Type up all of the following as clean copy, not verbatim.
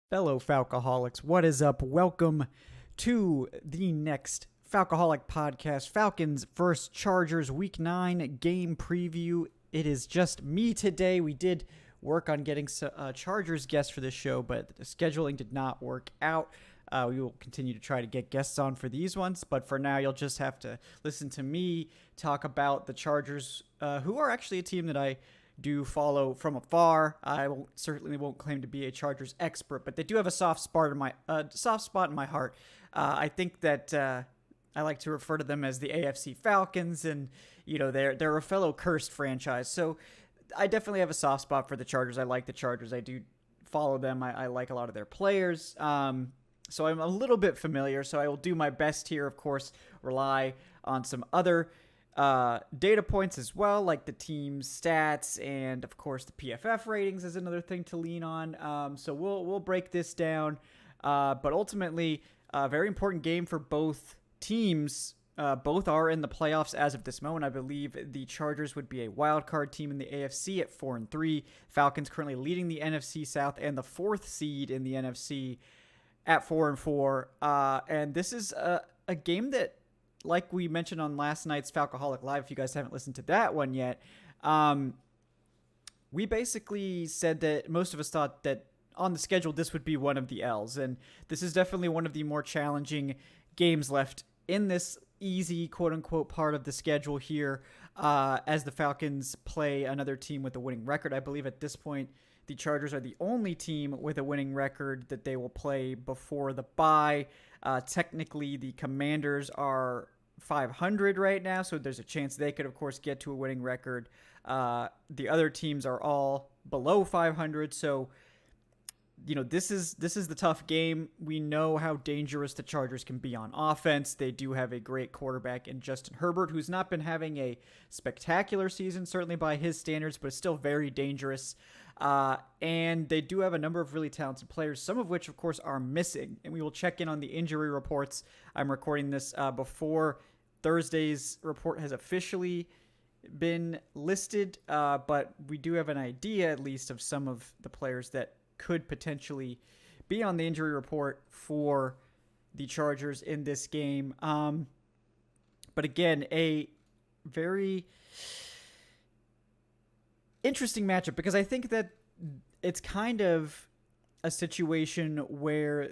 Fellow Falcoholics, what is up? Welcome to the next Falcoholic podcast, Falcons vs. Chargers Week 9 game preview. It is just me today. We did work on getting a Chargers guest for this show, but the scheduling did not work out. We will continue to try to get guests on for these ones, but for now, you'll just have to listen to me talk about the Chargers, who are actually a team that I do follow from afar. I certainly won't claim to be a Chargers expert, but they do have a soft spot in my heart. I think that I like to refer to them as the AFC Falcons, and they're a fellow cursed franchise. So I definitely have a soft spot for the Chargers. I like the Chargers. I do follow them. I like a lot of their players. So I'm a little bit familiar. So I will do my best here. Of course, rely on some other data points as well, like the team's stats, and of course the PFF ratings is another thing to lean on. So we'll break this down, but ultimately, a very important game for both teams. Both are in the playoffs as of this moment. I believe the Chargers would be a wild card team in the AFC at 4-3. Falcons currently leading the NFC South and the fourth seed in the NFC at 4-4. And this is a game that, like we mentioned on last night's Falcoholic Live, if you guys haven't listened to that one yet, we basically said that most of us thought that on the schedule this would be one of the L's, and this is definitely one of the more challenging games left in this easy quote-unquote part of the schedule here, as the Falcons play another team with a winning record. I believe at this point the Chargers are the only team with a winning record that they will play before the bye. Technically, the Commanders are 500 right now, so there's a chance they could, of course, get to a winning record. The other teams are all below 500, so this is the tough game. We know how dangerous the Chargers can be on offense. They do have a great quarterback in Justin Herbert, who's not been having a spectacular season, certainly by his standards, but is still very dangerous. And they do have a number of really talented players, some of which, of course, are missing. And we will check in on the injury reports. I'm recording this before Thursday's report has officially been listed, but we do have an idea, at least, of some of the players that could potentially be on the injury report for the Chargers in this game. But again, a very interesting matchup, because I think that it's kind of a situation where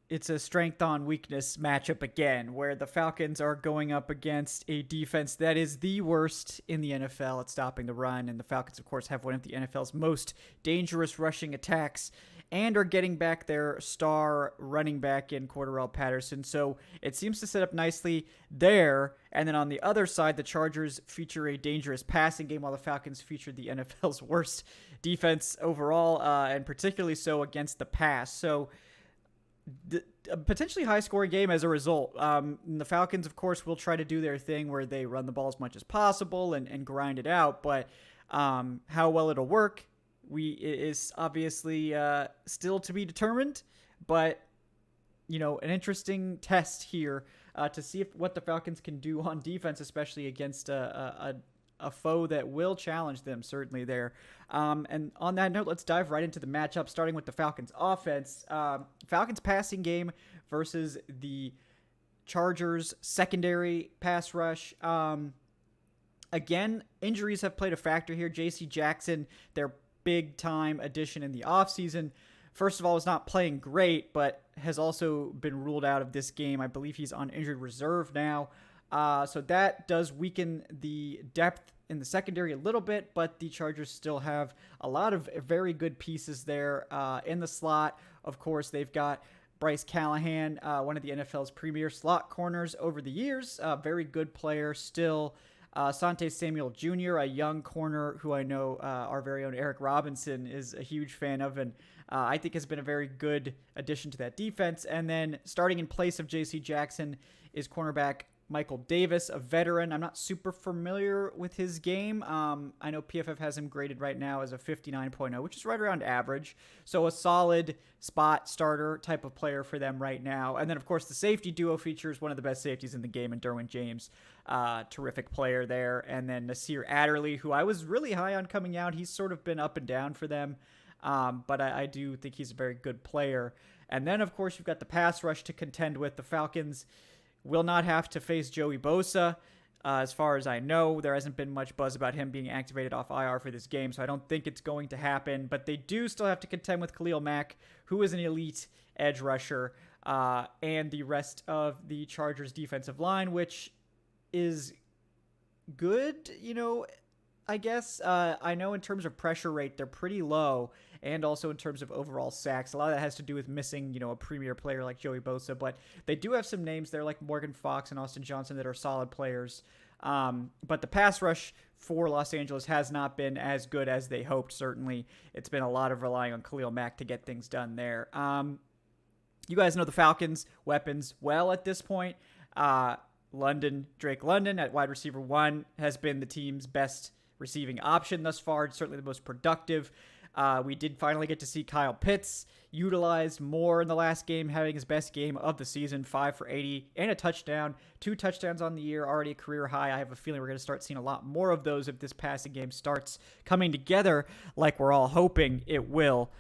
it's a strength on weakness matchup again, where the Falcons are going up against a defense that is the worst in the NFL at stopping the run, and the Falcons, of course, have one of the NFL's most dangerous rushing attacks and are getting back their star running back in Cordarrelle Patterson. So it seems to set up nicely there. And then on the other side, the Chargers feature a dangerous passing game, while the Falcons feature the NFL's worst defense overall, and particularly so against the pass. So a potentially high-scoring game as a result. The Falcons, of course, will try to do their thing where they run the ball as much as possible and grind it out, but how well it'll work is obviously still to be determined. But an interesting test here to see what the Falcons can do on defense, especially against a foe that will challenge them, certainly there. And on that note, let's dive right into the matchup, starting with the Falcons offense. Falcons passing game versus the Chargers secondary pass rush. Again, injuries have played a factor here. J.C. Jackson, their big-time addition in the offseason, first of all, is not playing great, but has also been ruled out of this game. I believe he's on injured reserve now. So that does weaken the depth in the secondary a little bit, but the Chargers still have a lot of very good pieces there in the slot. Of course, they've got Bryce Callahan, one of the NFL's premier slot corners over the years. Very good player still. Sante Samuel Jr., a young corner who I know our very own Eric Robinson is a huge fan of, and I think has been a very good addition to that defense. And then starting in place of J.C. Jackson is cornerback Michael Davis, a veteran. I'm not super familiar with his game. I know PFF has him graded right now as a 59.0, which is right around average. So a solid spot starter type of player for them right now. And then, of course, the safety duo features one of the best safeties in the game in Derwin James. Terrific player there. And then Nasir Adderley, who I was really high on coming out. He's sort of been up and down for them. But I do think he's a very good player. And then, of course, you've got the pass rush to contend with. The Falcons will not have to face Joey Bosa. As far as I know, there hasn't been much buzz about him being activated off IR for this game, so I don't think it's going to happen. But they do still have to contend with Khalil Mack, who is an elite edge rusher, and the rest of the Chargers defensive line, which is good, I guess. I know in terms of pressure rate, they're pretty low, and also in terms of overall sacks. A lot of that has to do with missing, a premier player like Joey Bosa, but they do have some names there like Morgan Fox and Austin Johnson that are solid players. But the pass rush for Los Angeles has not been as good as they hoped, certainly. It's been a lot of relying on Khalil Mack to get things done there. You guys know the Falcons' weapons well at this point. Drake London at wide receiver 1 has been the team's best receiving option thus far, certainly the most productive. We did finally get to see Kyle Pitts utilized more in the last game, having his best game of the season, 5 for 80 and a touchdown, 2 touchdowns on the year, already a career high. I have a feeling we're going to start seeing a lot more of those if this passing game starts coming together like we're all hoping it will.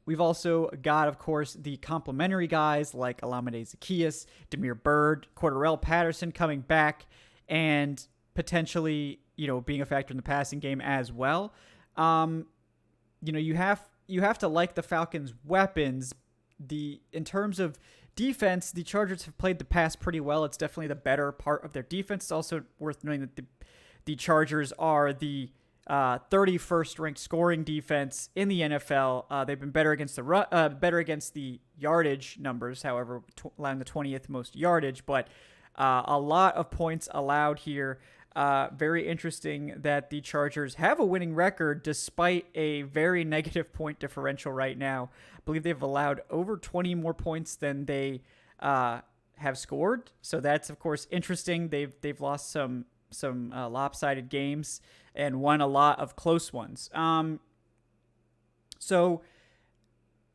We've also got, of course, the complimentary guys like Alameda Zaccheaus, Damiere Byrd, Cordarrelle Patterson coming back, and potentially, being a factor in the passing game as well. You have to like the Falcons' weapons. In terms of defense, the Chargers have played the pass pretty well. It's definitely the better part of their defense. It's also worth noting that the Chargers are the 31st ranked scoring defense in the NFL. They've been better against the yardage numbers, however, allowing the 20th most yardage, but a lot of points allowed here. Very interesting that the Chargers have a winning record despite a very negative point differential right now. I believe they've allowed over 20 more points than they have scored. So that's, of course, interesting. They've lost some lopsided games and won a lot of close ones. So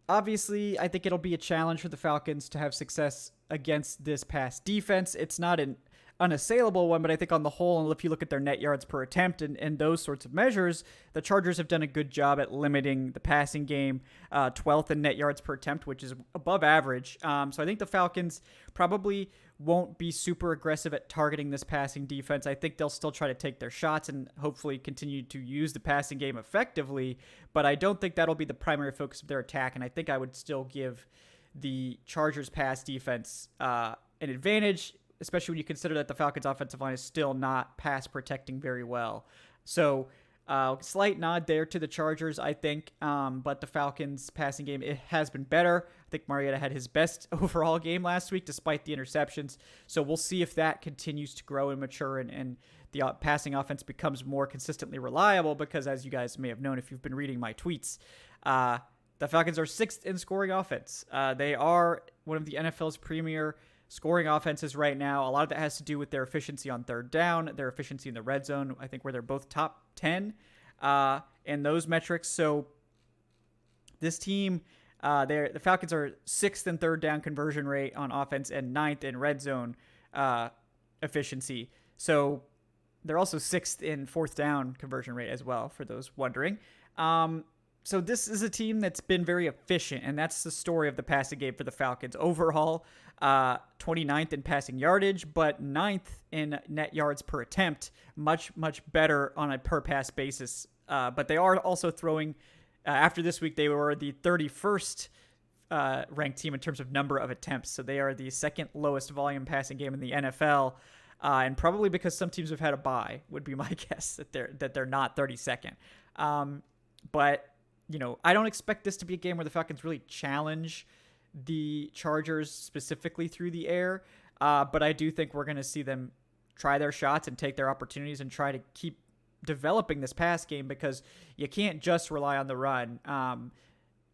obviously, I think it'll be a challenge for the Falcons to have success against this pass defense. It's not an unassailable one, but I think on the whole, and if you look at their net yards per attempt and those sorts of measures, the Chargers have done a good job at limiting the passing game, 12th in net yards per attempt, which is above average. So I think the Falcons probably won't be super aggressive at targeting this passing defense. I think they'll still try to take their shots and hopefully continue to use the passing game effectively, but I don't think that'll be the primary focus of their attack, and I think I would still give the Chargers pass defense an advantage, especially when you consider that the Falcons offensive line is still not pass protecting very well. So slight nod there to the Chargers, I think, but the Falcons passing game, it has been better. I think Mariota had his best overall game last week despite the interceptions. So we'll see if that continues to grow and mature and the passing offense becomes more consistently reliable, because as you guys may have known if you've been reading my tweets, the Falcons are 6th in scoring offense. They are one of the NFL's premier scoring offenses right now. A lot of that has to do with their efficiency on third down, their efficiency in the red zone, I think, where they're both top 10 in those metrics. So this team, the Falcons are 6th in third down conversion rate on offense and 9th in red zone efficiency. So they're also 6th in fourth down conversion rate as well, for those wondering. So this is a team that's been very efficient, and that's the story of the passing game for the Falcons. Overall, 29th in passing yardage, but 9th in net yards per attempt. Much, much better on a per-pass basis. But they are also throwing, after this week, they were the 31st ranked team in terms of number of attempts. So they are the 2nd lowest volume passing game in the NFL. And probably because some teams have had a bye, would be my guess that they're not 32nd. But I don't expect this to be a game where the Falcons really challenge the Chargers specifically through the air. But I do think we're going to see them try their shots and take their opportunities and try to keep developing this pass game, because you can't just rely on the run.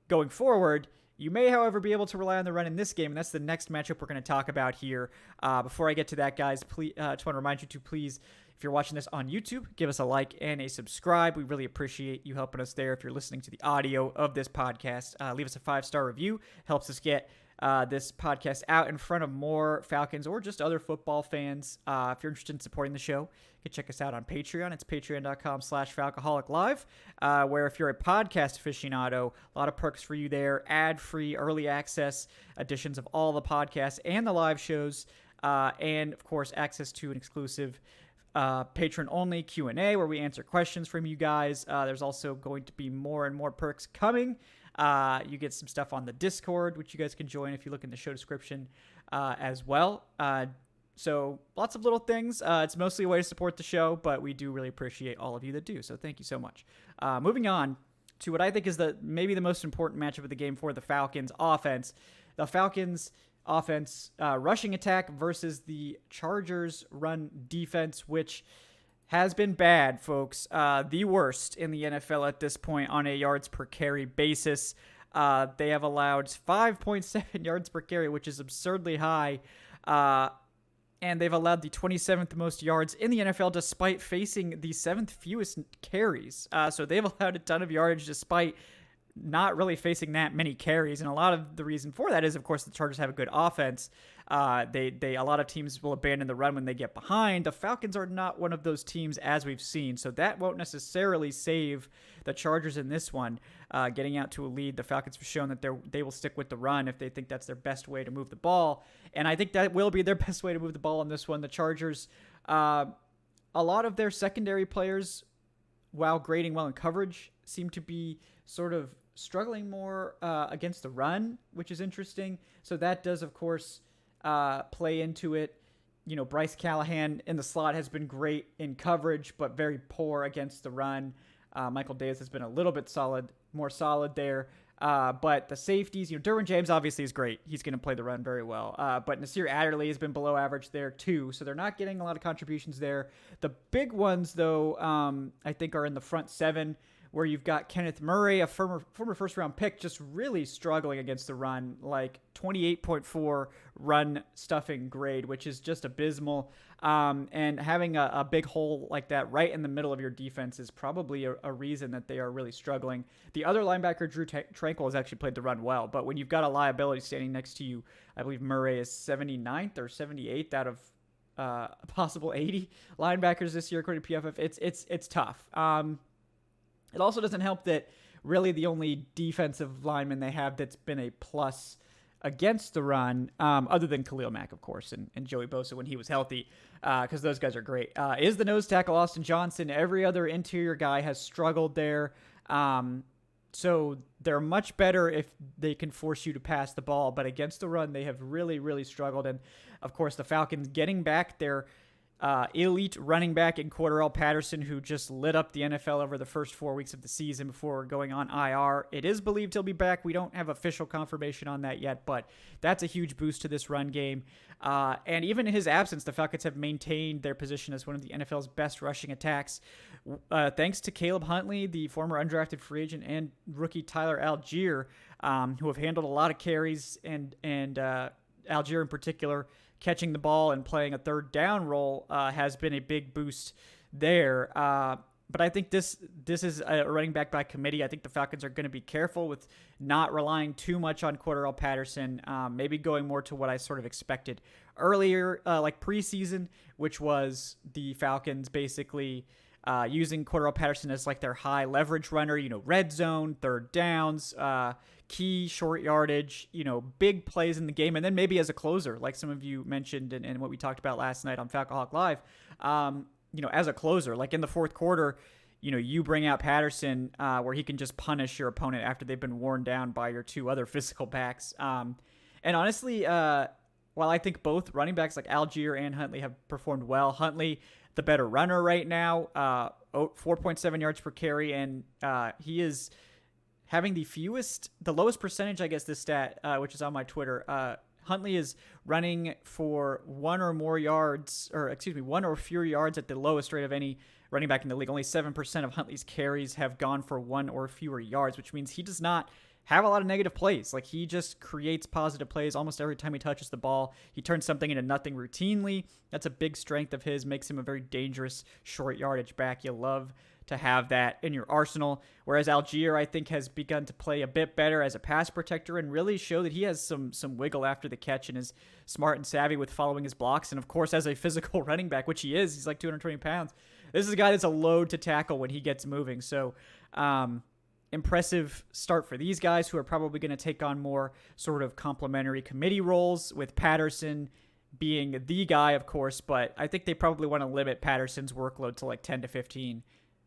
Going forward, you may, however, be able to rely on the run in this game, and that's the next matchup we're going to talk about here. Before I get to that, guys, please, just want to remind you to please, if you're watching this on YouTube, give us a like and a subscribe. We really appreciate you helping us there. If you're listening to the audio of this podcast, leave us a 5-star review. Helps us get this podcast out in front of more Falcons or just other football fans. If you're interested in supporting the show, you can check us out on Patreon. It's patreon.com/Falcoholic where if you're a podcast aficionado, a lot of perks for you there, ad-free, early access, editions of all the podcasts and the live shows, and, of course, access to an exclusive patron-only Q&A where we answer questions from you guys. There's also going to be more and more perks coming. You get some stuff on the Discord, which you guys can join if you look in the show description as well. So lots of little things. It's mostly a way to support the show, but we do really appreciate all of you that do. So thank you so much. Moving on to what I think is maybe the most important matchup of the game for the Falcons offense. The Falcons offense rushing attack versus the Chargers run defense, which has been bad, folks. The worst in the NFL at this point on a yards per carry basis. They have allowed 5.7 yards per carry, which is absurdly high. And they've allowed the 27th most yards in the NFL despite facing the 7th fewest carries. So they've allowed a ton of yardage despite not really facing that many carries. And a lot of the reason for that is, of course, the Chargers have a good offense. A lot of teams will abandon the run when they get behind. The Falcons are not one of those teams, as we've seen. So that won't necessarily save the Chargers in this one. Getting out to a lead, the Falcons have shown that they will stick with the run if they think that's their best way to move the ball. And I think that will be their best way to move the ball on this one. The Chargers, a lot of their secondary players, while grading well in coverage, seem to be sort of struggling more against the run, which is interesting. So that does, of course, play into it. You know, Bryce Callahan in the slot has been great in coverage, but very poor against the run. Michael Davis has been a little bit more solid there. But the safeties, Derwin James obviously is great. He's going to play the run very well. But Nasir Adderley has been below average there too. So they're not getting a lot of contributions there. The big ones, though, I think are in the front seven, where you've got Kenneth Murray, a former first-round pick, just really struggling against the run, like 28.4 run stuffing grade, which is just abysmal. And having a big hole like that right in the middle of your defense is probably a reason that they are really struggling. The other linebacker, Drew Tranquil, has actually played the run well, but when you've got a liability standing next to you, I believe Murray is 79th or 78th out of a possible 80 linebackers this year, according to PFF. It's tough. It also doesn't help that really the only defensive lineman they have that's been a plus against the run, other than Khalil Mack, of course, and Joey Bosa when he was healthy, because those guys are great, is the nose tackle Austin Johnson. Every other interior guy has struggled there. So they're much better if they can force you to pass the ball, but against the run, they have really, really struggled. And, of course, the Falcons getting back their elite running back in Cordarrelle Patterson, who just lit up the NFL over the first 4 weeks of the season before going on IR. It is believed he'll be back. We don't have official confirmation on that yet, but that's a huge boost to this run game. And even in his absence, the Falcons have maintained their position as one of the NFL's best rushing attacks. Thanks to Caleb Huntley, the former undrafted free agent, and rookie Tyler Algier, who have handled a lot of carries, and Algier in particular, catching the ball and playing a third down role has been a big boost there. But I think this is a running back by committee. I think the Falcons are going to be careful with not relying too much on Cordarrelle Patterson, maybe going more to what I sort of expected earlier, like preseason, which was the Falcons basically using Cordarrelle Patterson as like their high leverage runner, red zone, third downs, key short yardage, big plays in the game, and then maybe as a closer, like some of you mentioned and what we talked about last night on Falcoholic Live, as a closer, like in the fourth quarter, you bring out Patterson where he can just punish your opponent after they've been worn down by your two other physical backs. And honestly, while I think both running backs like Algier and Huntley have performed well, Huntley, the better runner right now, 4.7 yards per carry, and he is having the lowest percentage, I guess, this stat, which is on my Twitter. Huntley is running for one or fewer yards at the lowest rate of any running back in the league. Only 7% of Huntley's carries have gone for one or fewer yards, which means he does not have a lot of negative plays. Like, he just creates positive plays almost every time he touches the ball. He turns something into nothing routinely. That's a big strength of his, makes him a very dangerous short yardage back. You love to have that in your arsenal. Whereas Algier, I think, has begun to play a bit better as a pass protector and really show that he has some wiggle after the catch and is smart and savvy with following his blocks. And of course, as a physical running back, which he is, he's like 220 pounds. This is a guy that's a load to tackle when he gets moving. So, impressive start for these guys, who are probably going to take on more sort of complementary committee roles, with Patterson being the guy, of course, but I think they probably want to limit Patterson's workload to like 10 to 15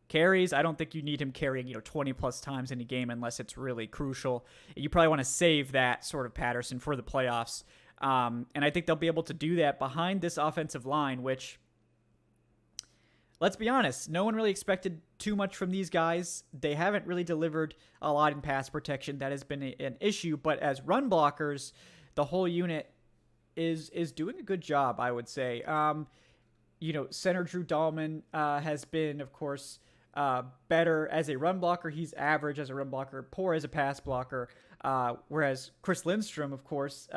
carries. I don't think you need him carrying, 20 plus times in a game unless it's really crucial. You probably want to save that sort of Patterson for the playoffs. And I think they'll be able to do that behind this offensive line, which, let's be honest, no one really expected too much from these guys. They haven't really delivered a lot in pass protection. That has been an issue. But as run blockers, the whole unit is doing a good job, I would say. Center Drew Dahlman has been, of course, better as a run blocker. He's average as a run blocker, poor as a pass blocker. Whereas Chris Lindstrom, of course,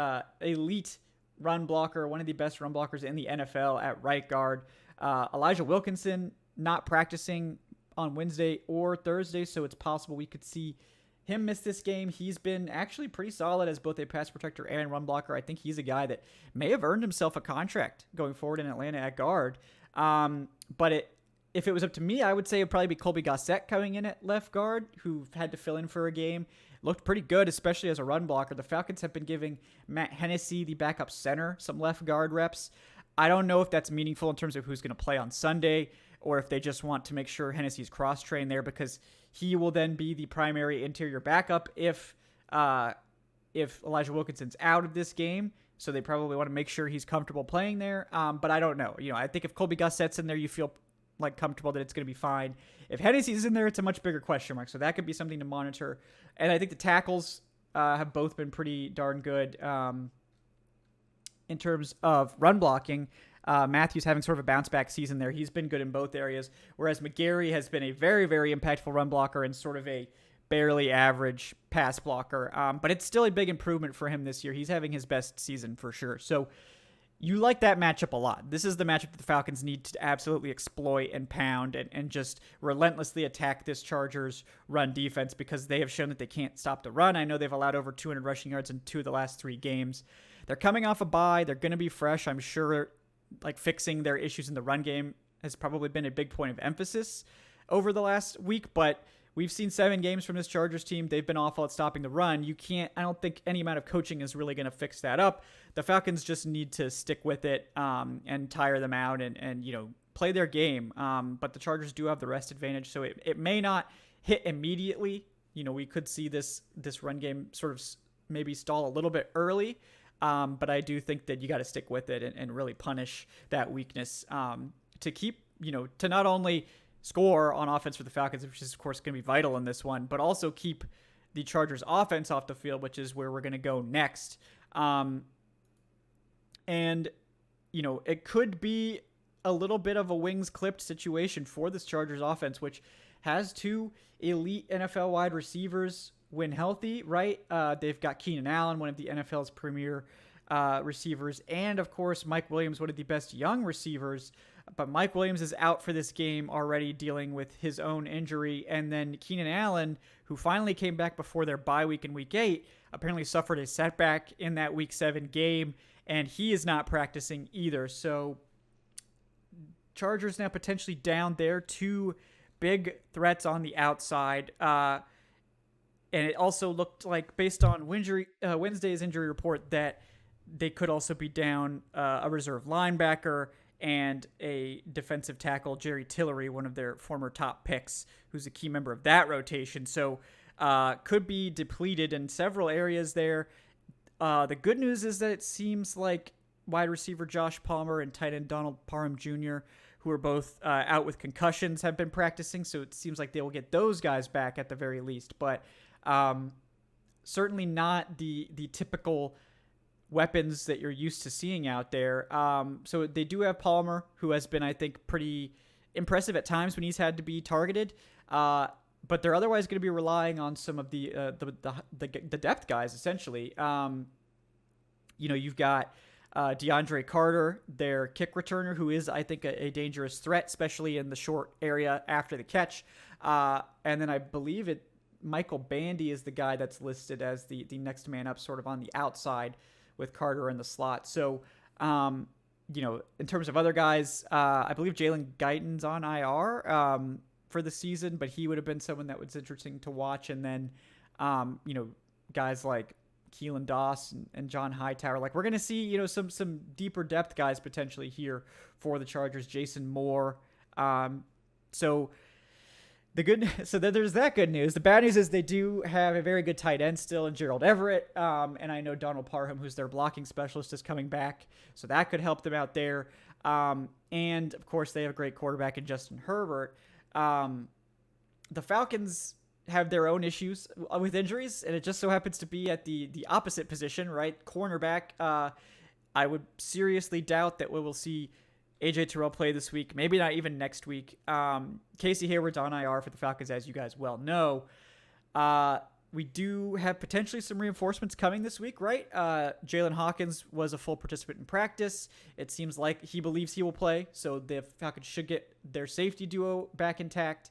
elite run blocker, one of the best run blockers in the NFL at right guard. Elijah Wilkinson not practicing on Wednesday or Thursday, so it's possible we could see him miss this game. He's been actually pretty solid as both a pass protector and run blocker. I think he's a guy that may have earned himself a contract going forward in Atlanta at guard. But if it was up to me, I would say it'd probably be Colby Gossett coming in at left guard, who had to fill in for a game. Looked pretty good, especially as a run blocker. The Falcons have been giving Matt Hennessy, the backup center, some left guard reps. I don't know if that's meaningful in terms of who's going to play on Sunday, or if they just want to make sure Hennessy's cross-trained there, because he will then be the primary interior backup if Elijah Wilkinson's out of this game. So they probably want to make sure he's comfortable playing there. But I don't know. I think if Colby Gossett's in there, you feel like comfortable that it's going to be fine. If Hennessy's in there, it's a much bigger question mark. So that could be something to monitor. And I think the tackles have both been pretty darn good in terms of run blocking. Matthews having sort of a bounce back season there. He's been good in both areas, whereas McGarry has been a very, very impactful run blocker and sort of a barely average pass blocker. But it's still a big improvement for him this year. He's having his best season for sure. So you like that matchup a lot. This is the matchup that the Falcons need to absolutely exploit and pound and just relentlessly attack this Chargers run defense, because they have shown that they can't stop the run. I know they've allowed over 200 rushing yards in 2 of the last 3 games. They're coming off a bye. They're going to be fresh. I'm sure like fixing their issues in the run game has probably been a big point of emphasis over the last week, but we've seen 7 games from this Chargers team. They've been awful at stopping the run. I don't think any amount of coaching is really going to fix that up. The Falcons just need to stick with it and tire them out and play their game. But the Chargers do have the rest advantage, so it may not hit immediately. We could see this run game sort of maybe stall a little bit early. But I do think that you got to stick with it and really punish that weakness to keep, to not only score on offense for the Falcons, which is, of course, going to be vital in this one, but also keep the Chargers offense off the field, which is where we're going to go next. It could be a little bit of a wings clipped situation for this Chargers offense, which has 2 elite NFL wide receivers when healthy, right? They've got Keenan Allen, one of the NFL's premier receivers, and of course Mike Williams, one of the best young receivers. But Mike Williams is out for this game already, dealing with his own injury. And then Keenan Allen, who finally came back before their bye week in Week 8, apparently suffered a setback in that Week 7 game, and he is not practicing either. So Chargers now potentially down there, 2 big threats on the outside. And it also looked like, based on Wednesday's injury report, that they could also be down a reserve linebacker and a defensive tackle, Jerry Tillery, one of their former top picks, who's a key member of that rotation. So could be depleted in several areas there. The good news is that it seems like wide receiver Josh Palmer and tight end Donald Parham Jr., who are both out with concussions, have been practicing. So it seems like they will get those guys back at the very least. But certainly not the typical weapons that you're used to seeing out there. So they do have Palmer, who has been, I think, pretty impressive at times when he's had to be targeted. But they're otherwise going to be relying on some of the depth guys, essentially. You've got DeAndre Carter, their kick returner, who is, I think, a dangerous threat, especially in the short area after the catch. And then I believe Michael Bandy is the guy that's listed as the next man up, sort of on the outside with Carter in the slot. So, in terms of other guys, I believe Jalen Guyton's on IR for the season, but he would have been someone that was interesting to watch. And then, guys like Keelan Doss and John Hightower. Like, we're going to see, some deeper depth guys potentially here for the Chargers. Jason Moore. So then there's that good news. The bad news is they do have a very good tight end still in Gerald Everett. And I know Donald Parham, who's their blocking specialist, is coming back. So that could help them out there. And of course they have a great quarterback in Justin Herbert. The Falcons have their own issues with injuries, and it just so happens to be at the opposite position, right? Cornerback. I would seriously doubt that we will see AJ Terrell play this week, maybe not even next week. Casey Hayward's on IR for the Falcons, as you guys well know. We do have potentially some reinforcements coming this week, right? Jalen Hawkins was a full participant in practice. It seems like he believes he will play, so the Falcons should get their safety duo back intact.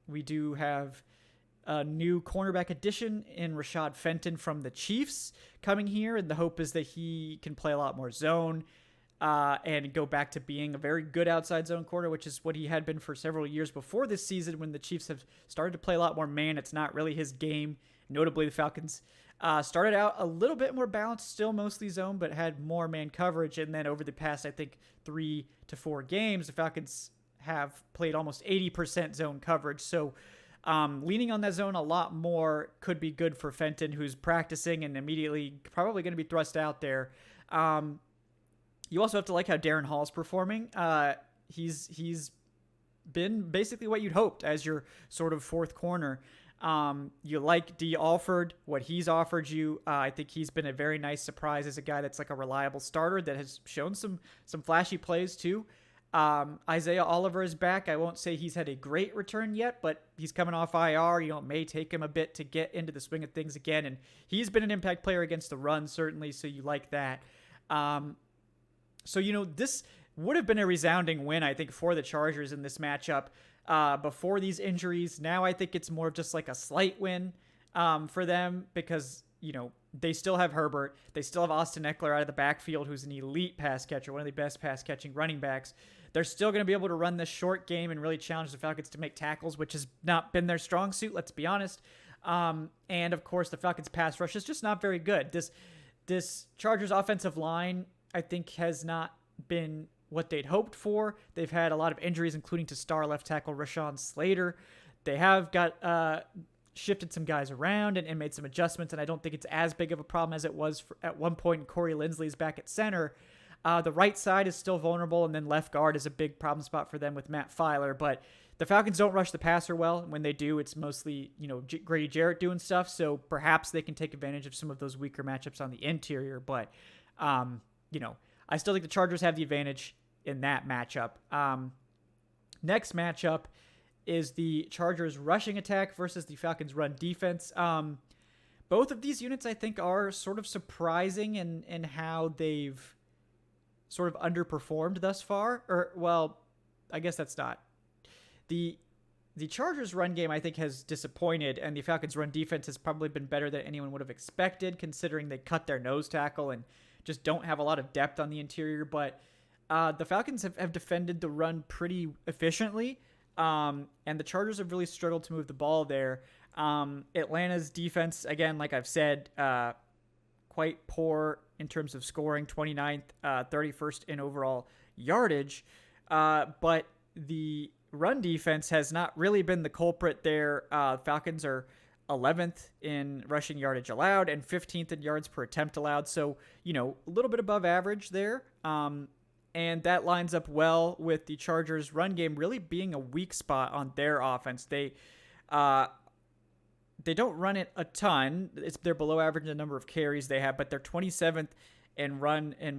We do have a new cornerback addition in Rashad Fenton from the Chiefs coming here, and the hope is that he can play a lot more zone and go back to being a very good outside zone corner, which is what he had been for several years before this season when the Chiefs have started to play a lot more man. It's not really his game. Notably, the Falcons started out a little bit more balanced, still mostly zone, but had more man coverage. And then over the past, I think, 3 to 4 games, the Falcons have played almost 80% zone coverage. So leaning on that zone a lot more could be good for Fenton, who's practicing and immediately probably going to be thrust out there. You also have to like how Darren Hall's performing. He's been basically what you'd hoped as your sort of fourth corner. You like D. Alford, what he's offered you. I think he's been a very nice surprise as a guy that's like a reliable starter that has shown some flashy plays too. Isaiah Oliver is back. I won't say he's had a great return yet, but he's coming off IR. It may take him a bit to get into the swing of things again, and he's been an impact player against the run, certainly, so you like that. So this would have been a resounding win, I think, for the Chargers in this matchup before these injuries. Now I think it's more of just like a slight win for them because, they still have Herbert. They still have Austin Eckler out of the backfield, who's an elite pass catcher, one of the best pass-catching running backs. They're still going to be able to run this short game and really challenge the Falcons to make tackles, which has not been their strong suit, let's be honest. And, of course, the Falcons' pass rush is just not very good. This Chargers offensive line, I think, has not been what they'd hoped for. They've had a lot of injuries, including to star left tackle Rashawn Slater. They have got shifted some guys around and made some adjustments, and I don't think it's as big of a problem as it was at one point. Corey Linsley's back at center. The right side is still vulnerable, and then left guard is a big problem spot for them with Matt Filer. But the Falcons don't rush the passer well. When they do, it's mostly Grady Jarrett doing stuff, so perhaps they can take advantage of some of those weaker matchups on the interior. But I still think the Chargers have the advantage in that matchup. Next matchup is the Chargers rushing attack versus the Falcons run defense. Both of these units, I think, are sort of surprising in how they've sort of underperformed thus far. Or, well, I guess that's not. The Chargers run game, I think, has disappointed, and the Falcons run defense has probably been better than anyone would have expected, considering they cut their nose tackle and just don't have a lot of depth on the interior. But the Falcons have defended the run pretty efficiently. And the Chargers have really struggled to move the ball there. Atlanta's defense, again, like I've said, quite poor in terms of scoring, 29th, 31st in overall yardage. But the run defense has not really been the culprit there. Falcons are 11th in rushing yardage allowed and 15th in yards per attempt allowed. So, a little bit above average there. And that lines up well with the Chargers' run game really being a weak spot on their offense. They don't run it a ton. They're below average in the number of carries they have, but they're 27th in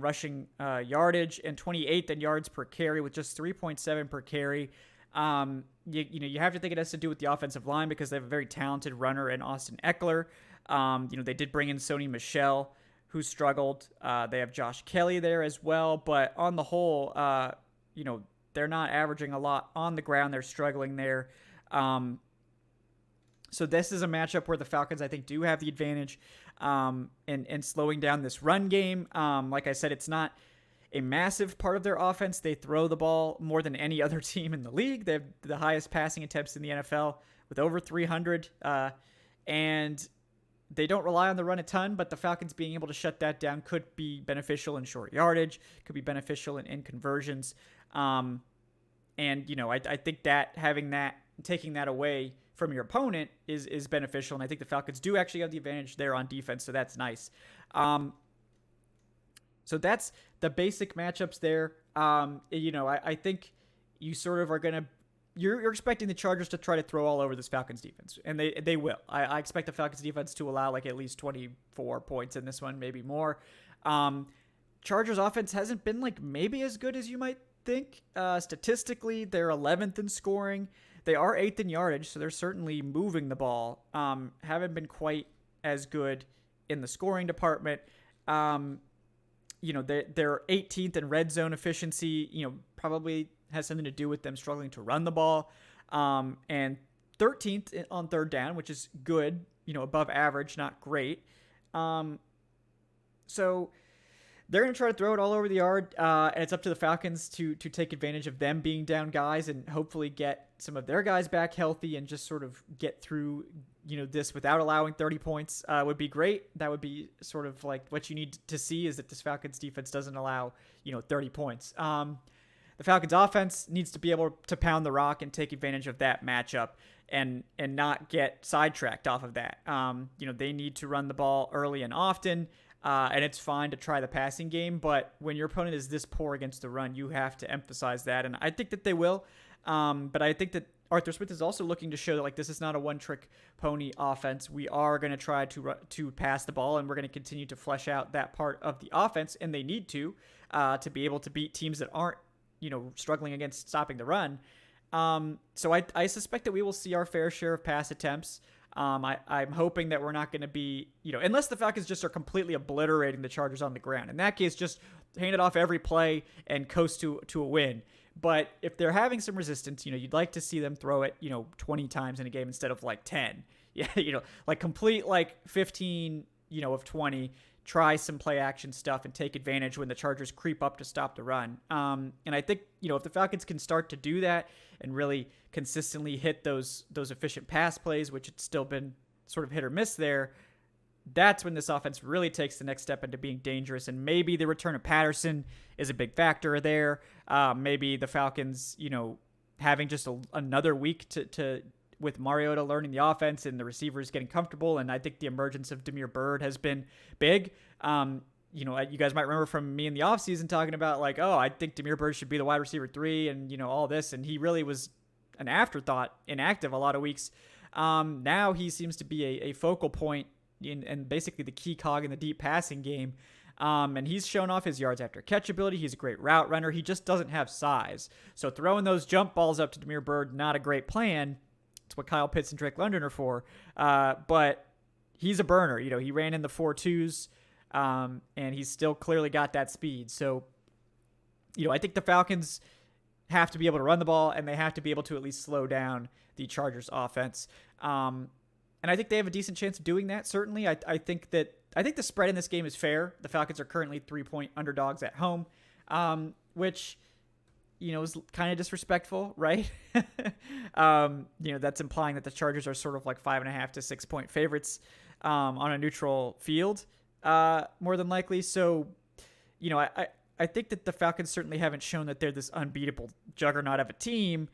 rushing yardage and 28th in yards per carry with just 3.7 per carry. You have to think it has to do with the offensive line because they have a very talented runner in Austin Eckler. They did bring in Sony Michel, who struggled. They have Josh Kelly there as well, but on the whole, they're not averaging a lot on the ground. They're struggling there. So this is a matchup where the Falcons, I think, do have the advantage in slowing down this run game. Like I said, it's not a massive part of their offense. They throw the ball more than any other team in the league. They have the highest passing attempts in the NFL with over 300. And they don't rely on the run a ton, but the Falcons being able to shut that down could be beneficial in short yardage, could be beneficial in conversions. I think that taking that away from your opponent is beneficial. And I think the Falcons do actually have the advantage there on defense. So that's nice. So that's the basic matchups there. I think you sort of are going to, you're expecting the Chargers to try to throw all over this Falcons defense, and they will. I expect the Falcons defense to allow like at least 24 points in this one, maybe more. Chargers offense hasn't been like maybe as good as you might think. Statistically, they're 11th in scoring. They are 8th in yardage, so they're certainly moving the ball. Haven't been quite as good in the scoring department. They're 18th in red zone efficiency, probably has something to do with them struggling to run the ball. And 13th on third down, which is good, above average, not great. So they're going to try to throw it all over the yard, and it's up to the Falcons to take advantage of them being down guys and hopefully get some of their guys back healthy and just sort of get through this without allowing 30 points would be great. That would be sort of like what you need to see, is that this Falcons defense doesn't allow 30 points. The Falcons offense needs to be able to pound the rock and take advantage of that matchup and not get sidetracked off of that. They need to run the ball early and often. And it's fine to try the passing game, but when your opponent is this poor against the run, you have to emphasize that. And I think that they will. But I think that Arthur Smith is also looking to show that this is not a one-trick pony offense. We are going to try to pass the ball, and we're going to continue to flesh out that part of the offense, and they need to be able to beat teams that aren't struggling against stopping the run. So I suspect that we will see our fair share of pass attempts. I'm hoping that we're not going to be, unless the Falcons just are completely obliterating the Chargers on the ground. In that case, just hand it off every play and coast to a win. But if they're having some resistance, you'd like to see them throw it, 20 times in a game instead of like 10. Yeah, complete 15, of 20. Try some play action stuff and take advantage when the Chargers creep up to stop the run. And I think, if the Falcons can start to do that and really consistently hit those efficient pass plays, which it's still been sort of hit or miss there, that's when this offense really takes the next step into being dangerous. And maybe the return of Patterson is a big factor there. Maybe the Falcons, having just another week to with Mariota learning the offense and the receivers getting comfortable. And I think the emergence of Damiere Byrd has been big. You guys might remember from me in the offseason talking about I think Damiere Byrd should be the wide receiver 3 and, all this. And he really was an afterthought, inactive a lot of weeks. Now he seems to be a focal point and basically the key cog in the deep passing game. And he's shown off his yards after catch ability. He's a great route runner. He just doesn't have size. So throwing those jump balls up to Damiere Byrd, not a great plan. It's what Kyle Pitts and Drake London are for. But he's a burner. He ran in the 4.2s, and he's still clearly got that speed. So, I think the Falcons have to be able to run the ball, and they have to be able to at least slow down the Chargers offense. And I think they have a decent chance of doing that, certainly. I think the spread in this game is fair. The Falcons are currently 3-point underdogs at home, which is kind of disrespectful, right? That's implying that the Chargers are sort of like 5.5 to 6 point favorites on a neutral field, more than likely. So, I think that the Falcons certainly haven't shown that they're this unbeatable juggernaut of a team,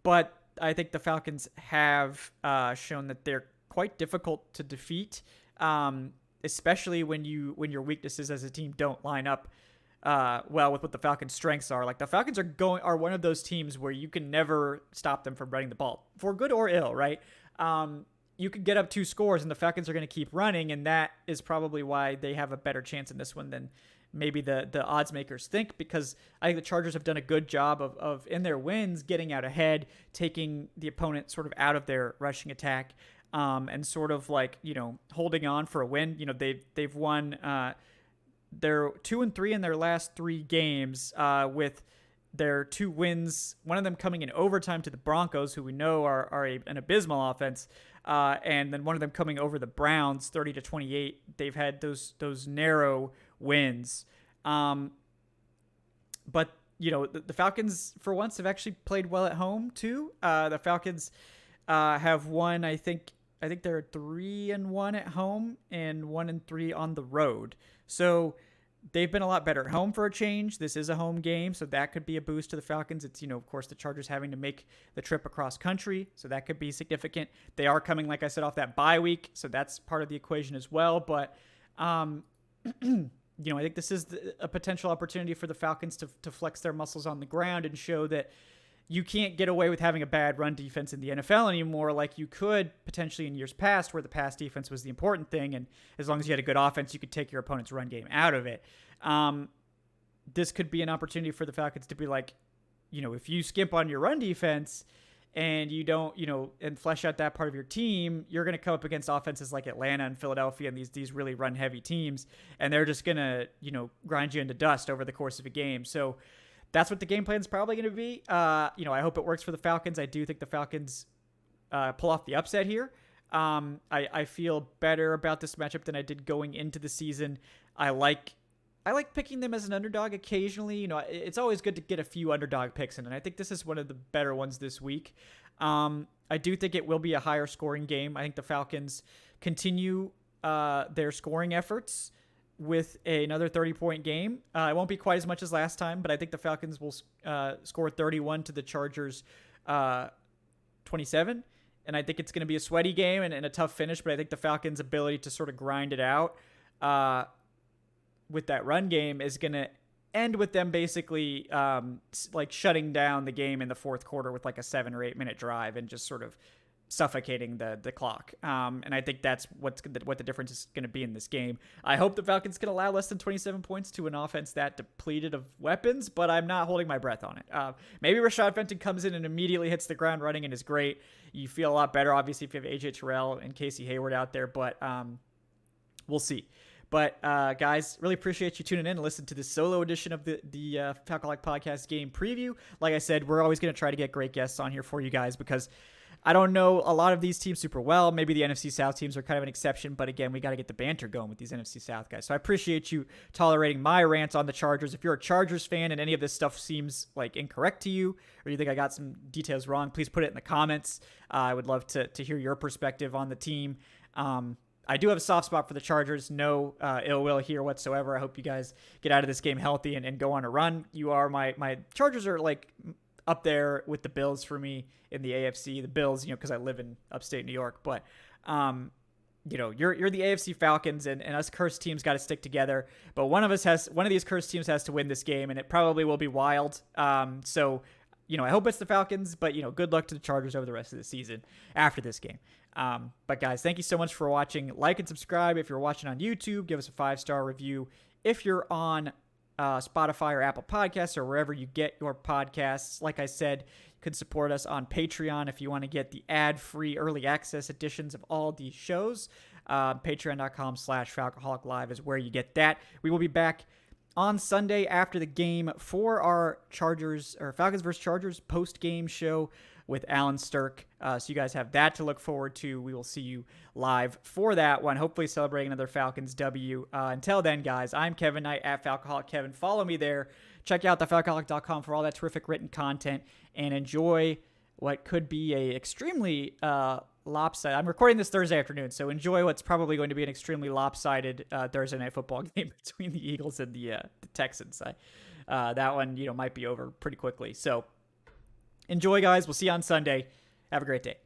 but I think the Falcons have shown that they're quite difficult to defeat, especially when your weaknesses as a team don't line up well with what the Falcons' strengths are. Like the Falcons are one of those teams where you can never stop them from running the ball, for good or ill, right? You could get up 2 scores and the Falcons are going to keep running, and that is probably why they have a better chance in this one than maybe the odds makers think, because I think the Chargers have done a good job of in their wins getting out ahead, taking the opponent sort of out of their rushing attack, and sort of like, holding on for a win. They've won, they're 2-3 in their last 3 games, with their 2 wins, one of them coming in overtime to the Broncos, who we know are an abysmal offense, and then one of them coming over the Browns 30-28. They've had those narrow wins. But the Falcons for once have actually played well at home too. The Falcons have won, I think they're 3-1 at home and 1-3 on the road. So they've been a lot better at home for a change. This is a home game, so that could be a boost to the Falcons. It's, of course, the Chargers having to make the trip across country, so that could be significant. They are coming, like I said, off that bye week, so that's part of the equation as well. But, I think this is a potential opportunity for the Falcons to flex their muscles on the ground and show that you can't get away with having a bad run defense in the NFL anymore, like you could potentially in years past, where the pass defense was the important thing, and as long as you had a good offense, you could take your opponent's run game out of it. This could be an opportunity for the Falcons to be like, if you skimp on your run defense and you don't, and flesh out that part of your team, you're going to come up against offenses like Atlanta and Philadelphia and these really run heavy teams, and they're just going to, grind you into dust over the course of a game. So that's what the game plan is probably going to be. I hope it works for the Falcons. I do think the Falcons pull off the upset here. I feel better about this matchup than I did going into the season. I like picking them as an underdog occasionally. It's always good to get a few underdog picks in, and I think this is one of the better ones this week. I do think it will be a higher scoring game. I think the Falcons continue their scoring efforts with another 30-point game. It won't be quite as much as last time, but I think the Falcons will score 31 to the Chargers 27. And I think it's going to be a sweaty game and a tough finish, but I think the Falcons' ability to sort of grind it out with that run game is going to end with them basically like shutting down the game in the fourth quarter with like a 7 or 8 minute drive and just sort of suffocating the clock. And I think that's what the difference is going to be in this game. I hope the Falcons can allow less than 27 points to an offense that depleted of weapons, but I'm not holding my breath on it. Maybe Rashad Fenton comes in and immediately hits the ground running and is great. You feel a lot better, obviously, if you have AJ Terrell and Casey Hayward out there, but we'll see. But guys, really appreciate you tuning in and listening to this solo edition of the Falcaholic Podcast game preview. Like I said, we're always going to try to get great guests on here for you guys because I don't know a lot of these teams super well. Maybe the NFC South teams are kind of an exception, but again, we got to get the banter going with these NFC South guys. So I appreciate you tolerating my rants on the Chargers. If you're a Chargers fan and any of this stuff seems like incorrect to you, or you think I got some details wrong, please put it in the comments. I would love to hear your perspective on the team. I do have a soft spot for the Chargers. No ill will here whatsoever. I hope you guys get out of this game healthy and go on a run. You are my Chargers are like up there with the Bills for me in the AFC. The Bills, because I live in upstate New York, but you're the AFC Falcons, and us cursed teams got to stick together. But one of these cursed teams has to win this game, and it probably will be wild. So I hope it's the Falcons, but good luck to the Chargers over the rest of the season after this game. But guys, thank you so much for watching. Like and subscribe if you're watching on YouTube. Give us a 5-star review if you're on Spotify or Apple Podcasts or wherever you get your podcasts. Like I said, you can support us on Patreon if you want to get the ad-free early access editions of all these shows. Patreon.com/Falcaholic Live is where you get that. We will be back on Sunday after the game for our Falcons vs. Chargers post-game show with Alan Stirk. So you guys have that to look forward to. We will see you live for that one, hopefully celebrating another Falcons W. Until then, guys, I'm Kevin Knight at Falcaholic Kevin. Follow me there. Check out thefalcaholic.com for all that terrific written content and enjoy what could be a extremely lopsided. I'm recording this Thursday afternoon, so enjoy what's probably going to be an extremely lopsided Thursday night football game between the Eagles and the Texans. That one, might be over pretty quickly. So enjoy, guys. We'll see you on Sunday. Have a great day.